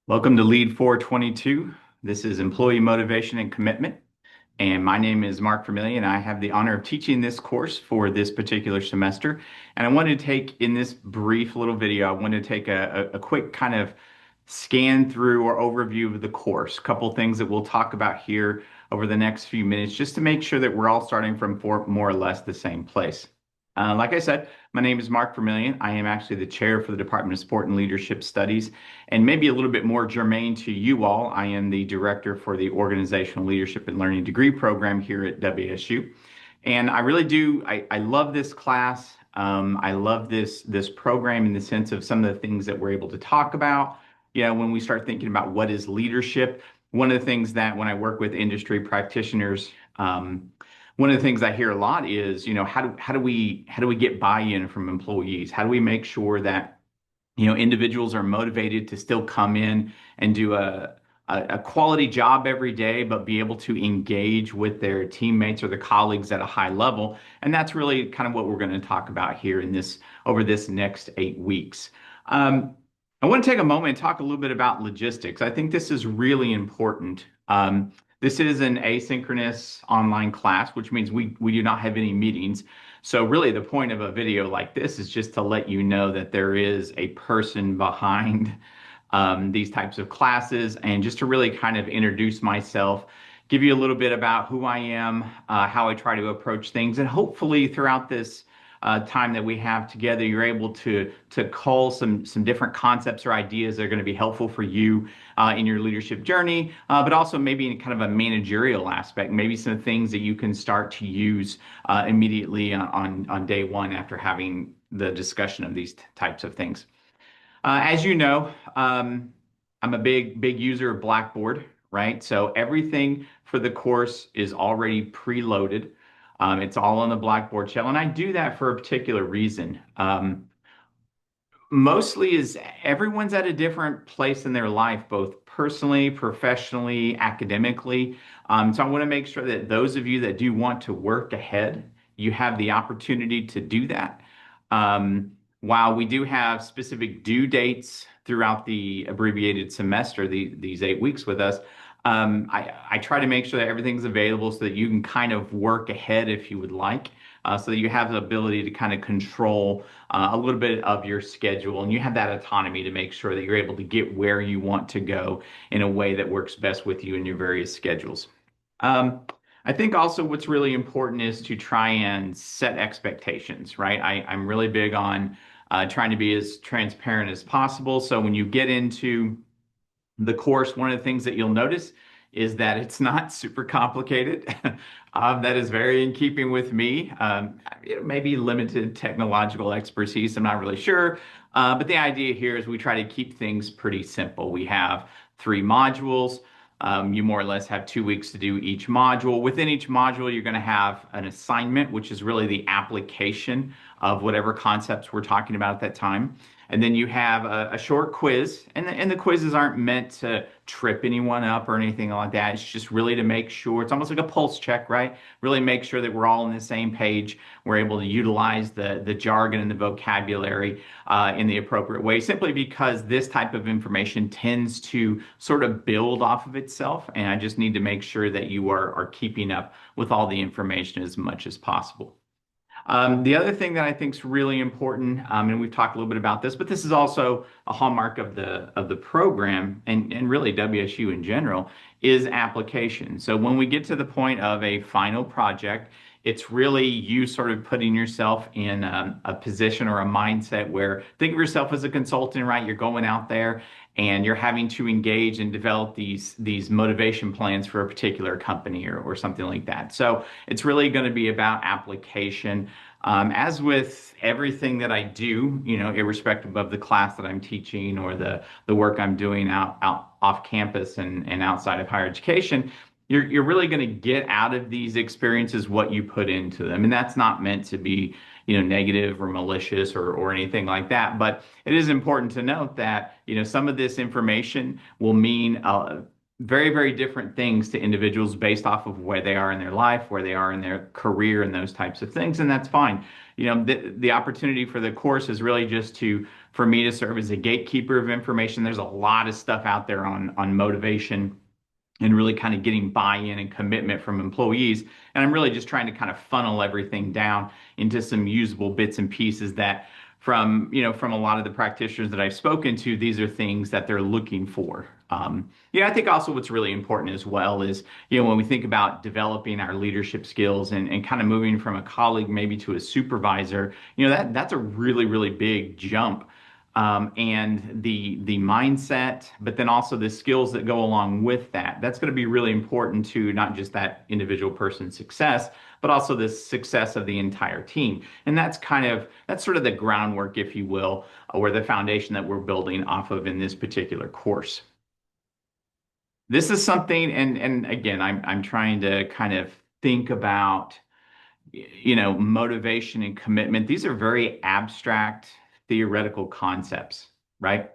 Welcome to Lead 422. This is Employee Motivation and Commitment. And my name is Mark Vermillion. I have the honor of teaching this course for this particular semester. And I wanted to take, in this brief little video, I wanted to take a quick kind of scan through or overview of the course. A couple things that we'll talk about here over the next few minutes, just to make sure that we're all starting from more or less the same place. Like I said, my name is Mark Vermillion. I am actually the chair for the Department of Sport and Leadership Studies. And maybe a little bit more germane to you all, I am the director for the Organizational Leadership and Learning Degree Program here at WSU. And I really do, I love this class. I love this program in the sense of some of the things that we're able to talk about. When we start thinking about what is leadership, one of the things that when I work with industry practitioners, one of the things I hear a lot is, how do we get buy-in from employees? How do we make sure that, individuals are motivated to still come in and do a quality job every day, but be able to engage with their teammates or their colleagues at a high level? And that's really kind of what we're going to talk about here over this next 8 weeks. I want to take a moment and talk a little bit about logistics. I think this is really important. This is an asynchronous online class, which means we do not have any meetings. So really the point of a video like this is just to let you know that there is a person behind these types of classes, and just to really kind of introduce myself, give you a little bit about who I am, how I try to approach things, and hopefully throughout this time that we have together, you're able to cull some different concepts or ideas that are going to be helpful for you in your leadership journey, but also maybe in kind of a managerial aspect, maybe some things that you can start to use immediately on day one after having the discussion of these types of things. As you know, I'm a big user of Blackboard, right? So everything for the course is already preloaded. It's all on the Blackboard shell, and I do that for a particular reason. Mostly is everyone's at a different place in their life, both personally, professionally, academically. So I want to make sure that those of you that do want to work ahead, you have the opportunity to do that. While we do have specific due dates throughout the abbreviated semester, these 8 weeks with us, I try to make sure that everything's available so that you can kind of work ahead if you would like, so that you have the ability to kind of control a little bit of your schedule, and you have that autonomy to make sure that you're able to get where you want to go in a way that works best with you in your various schedules. I think also what's really important is to try and set expectations, right? I'm really big on trying to be as transparent as possible. So when you get into the course, one of the things that you'll notice is that it's not super complicated. That is very in keeping with me. Maybe limited technological expertise, I'm not really sure. But the idea here is we try to keep things pretty simple. We have 3 modules. You more or less have 2 weeks to do each module. Within each module, you're going to have an assignment, which is really the application of whatever concepts we're talking about at that time. And then you have a short quiz, and the quizzes aren't meant to trip anyone up or anything like that. It's just really to make sure, it's almost like a pulse check, right? Really make sure that we're all on the same page. We're able to utilize the jargon and the vocabulary in the appropriate way, simply because this type of information tends to sort of build off of itself. And I just need to make sure that you are keeping up with all the information as much as possible. The other thing that I think is really important, and we've talked a little bit about this, but this is also a hallmark of the program and really WSU in general, is application. So when we get to the point of a final project, it's really you sort of putting yourself in a position or a mindset where think of yourself as a consultant, right? You're going out there and you're having to engage and develop these motivation plans for a particular company or something like that. So it's really going to be about application. As with everything that I do, irrespective of the class that I'm teaching or the work I'm doing out off campus and outside of higher education, you're really going to get out of these experiences what you put into them. And that's not meant to be, negative or malicious or anything like that. But it is important to note that, some of this information will mean very, very different things to individuals based off of where they are in their life, where they are in their career, and those types of things. And that's fine. The opportunity for the course is really just to for me to serve as a gatekeeper of information. There's a lot of stuff out there on motivation and really kind of getting buy-in and commitment from employees. And I'm really just trying to kind of funnel everything down into some usable bits and pieces that from a lot of the practitioners that I've spoken to, these are things that they're looking for. I think also what's really important as well is, when we think about developing our leadership skills and kind of moving from a colleague maybe to a supervisor, that's a really, really big jump. And the mindset, but then also the skills that go along with that. That's going to be really important to not just that individual person's success, but also the success of the entire team. And that's sort of the groundwork, if you will, or the foundation that we're building off of in this particular course. This is something, and again, I'm trying to kind of think about motivation and commitment. These are very abstract theoretical concepts, right?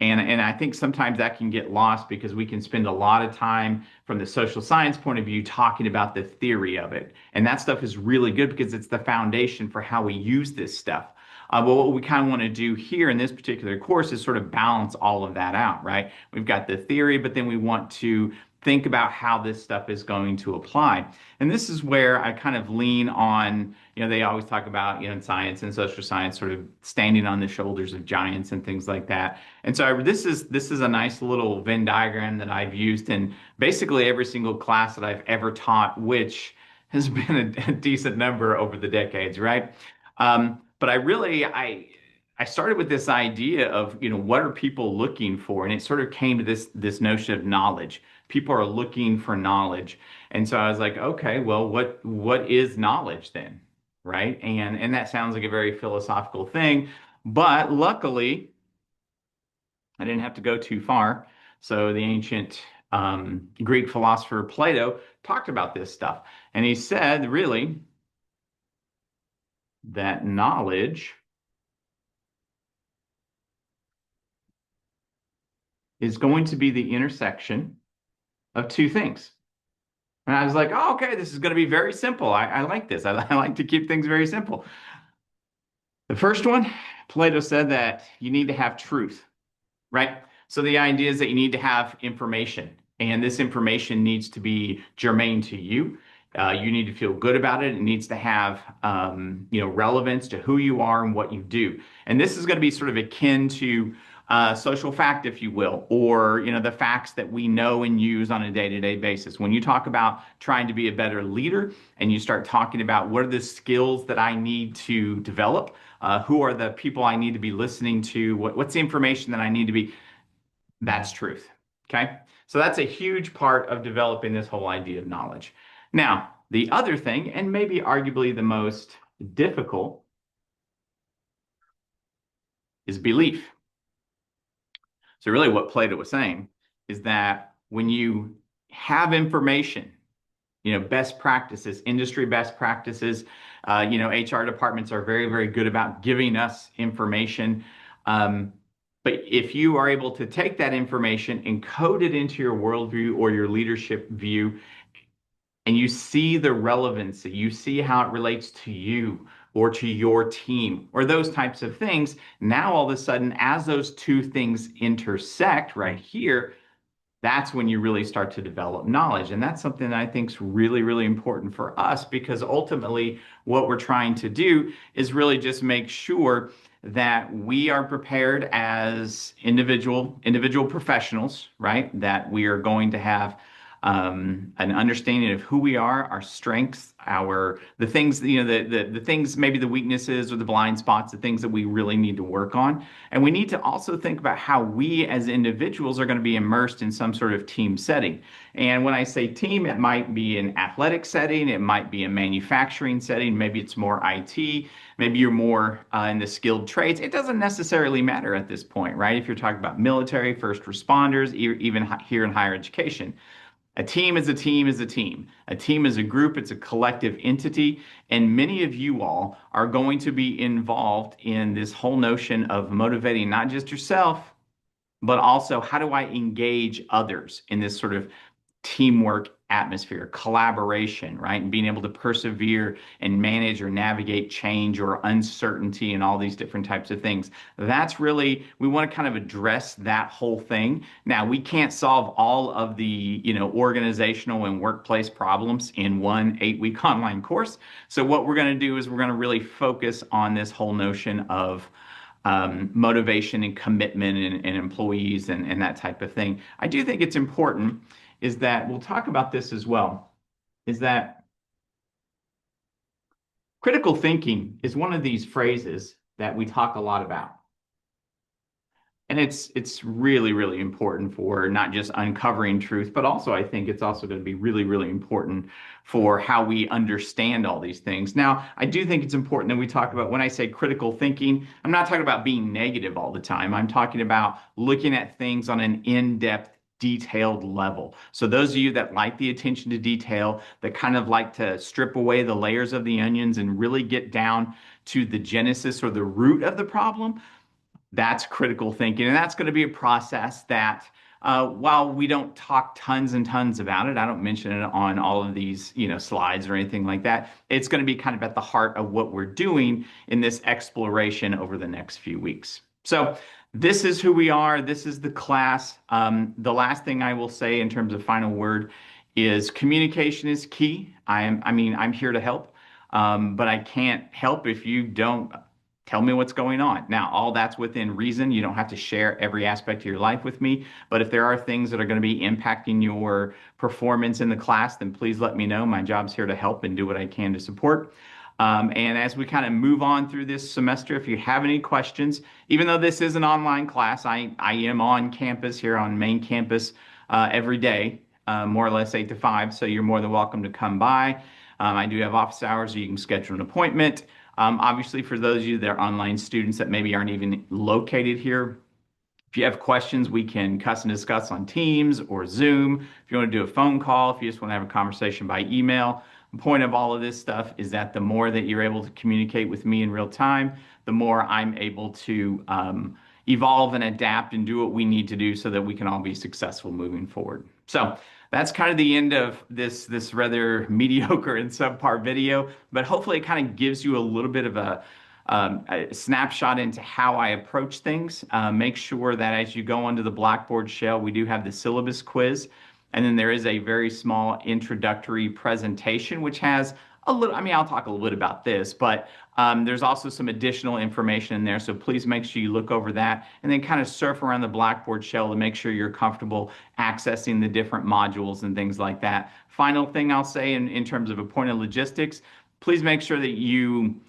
And I think sometimes that can get lost because we can spend a lot of time from the social science point of view talking about the theory of it. And that stuff is really good because it's the foundation for how we use this stuff. But what we kind of want to do here in this particular course is sort of balance all of that out, right? We've got the theory, but then we want to think about how this stuff is going to apply. And this is where I kind of lean on, they always talk about, in science and social science, sort of standing on the shoulders of giants and things like that. And so this is a nice little Venn diagram that I've used in basically every single class that I've ever taught, which has been a decent number over the decades, right? But I started with this idea of, what are people looking for? And it sort of came to this notion of knowledge. People are looking for knowledge. And so I was like, okay, well, what is knowledge then? Right? And that sounds like a very philosophical thing, but luckily I didn't have to go too far. So the ancient Greek philosopher Plato talked about this stuff. And he said, really, that knowledge is going to be the intersection of two things. And I was like, oh, okay, this is going to be very simple. I like this. I like to keep things very simple. The first one, Plato said that you need to have truth, right? So the idea is that you need to have information, and this information needs to be germane to you. You need to feel good about it. It needs to have, relevance to who you are and what you do. And this is going to be sort of akin to social fact, if you will, or the facts that we know and use on a day-to-day basis. When you talk about trying to be a better leader, and you start talking about what are the skills that I need to develop, who are the people I need to be listening to, what's the information that I need to be, that's truth. Okay, so that's a huge part of developing this whole idea of knowledge. Now, the other thing, and maybe arguably the most difficult, is belief. So really what Plato was saying is that when you have information, best practices, industry best practices, HR departments are very, very good about giving us information. But if you are able to take that information and code it into your worldview or your leadership view, and you see the relevance, you see how it relates to you or to your team or those types of things, now all of a sudden, as those two things intersect right here, that's when you really start to develop knowledge. And that's something that I think is really, really important for us, because ultimately what we're trying to do is really just make sure that we are prepared as individual professionals, right? That we are going to have an understanding of who we are, our strengths, the things, the things, maybe the weaknesses or the blind spots, the things that we really need to work on. And we need to also think about how we as individuals are going to be immersed in some sort of team setting. And when I say team, it might be an athletic setting, it might be a manufacturing setting, maybe it's more IT, maybe you're more in the skilled trades. It doesn't necessarily matter at this point, right? If you're talking about military, first responders, even here in higher education. A team is a team is a team. A team is a group, it's a collective entity. And many of you all are going to be involved in this whole notion of motivating not just yourself, but also how do I engage others in this sort of teamwork atmosphere, collaboration, right? And being able to persevere and manage or navigate change or uncertainty and all these different types of things. That's really, we want to kind of address that whole thing. Now, we can't solve all of the, organizational and workplace problems in one 8-week online course. So what we're going to do is we're going to really focus on this whole notion of motivation and commitment and employees and that type of thing. I do think it's important is that we'll talk about this as well, is that critical thinking is one of these phrases that we talk a lot about. And it's really, really important for not just uncovering truth, but also I think it's also going to be really, really important for how we understand all these things. Now, I do think it's important that we talk about when I say critical thinking, I'm not talking about being negative all the time. I'm talking about looking at things on an in-depth detailed level. So those of you that like the attention to detail, that kind of like to strip away the layers of the onions and really get down to the genesis or the root of the problem, that's critical thinking. And that's going to be a process that, while we don't talk tons and tons about it, I don't mention it on all of these, slides or anything like that. It's going to be kind of at the heart of what we're doing in this exploration over the next few weeks. So this is who we are. This is the class. The last thing I will say in terms of final word is communication is key. I'm here to help, but I can't help if you don't tell me what's going on. Now, all that's within reason. You don't have to share every aspect of your life with me, but if there are things that are going to be impacting your performance in the class, then please let me know. My job's here to help and do what I can to support. And as we kind of move on through this semester, if you have any questions, even though this is an online class, I am on campus here on main campus every day, more or less 8 to 5. So you're more than welcome to come by. I do have office hours, so you can schedule an appointment. Obviously, for those of you that are online students that maybe aren't even located here, if you have questions, we can cuss and discuss on Teams or Zoom. If you want to do a phone call, if you just want to have a conversation by email. The point of all of this stuff is that the more that you're able to communicate with me in real time, the more I'm able to evolve and adapt and do what we need to do so that we can all be successful moving forward. So that's kind of the end of this rather mediocre and subpar video, but hopefully it kind of gives you a little bit of a snapshot into how I approach things. Make sure that as you go onto the Blackboard shell, we do have the syllabus quiz, and then there is a very small introductory presentation, which has a little, I'll talk a little bit about this, but there's also some additional information in there. So please make sure you look over that and then kind of surf around the Blackboard shell to make sure you're comfortable accessing the different modules and things like that. Final thing I'll say in terms of a point of logistics, please make sure that you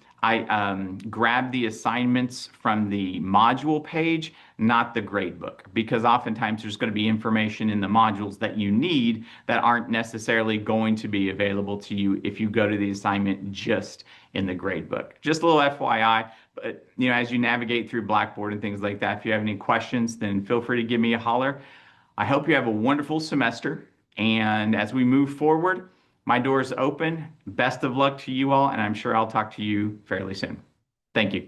grab the assignments from the module page, not the gradebook, because oftentimes there's going to be information in the modules that you need that aren't necessarily going to be available to you if you go to the assignment just in the gradebook. Just a little FYI, but as you navigate through Blackboard and things like that, if you have any questions, then feel free to give me a holler. I hope you have a wonderful semester, and as we move forward, my door is open. Best of luck to you all, and I'm sure I'll talk to you fairly soon. Thank you.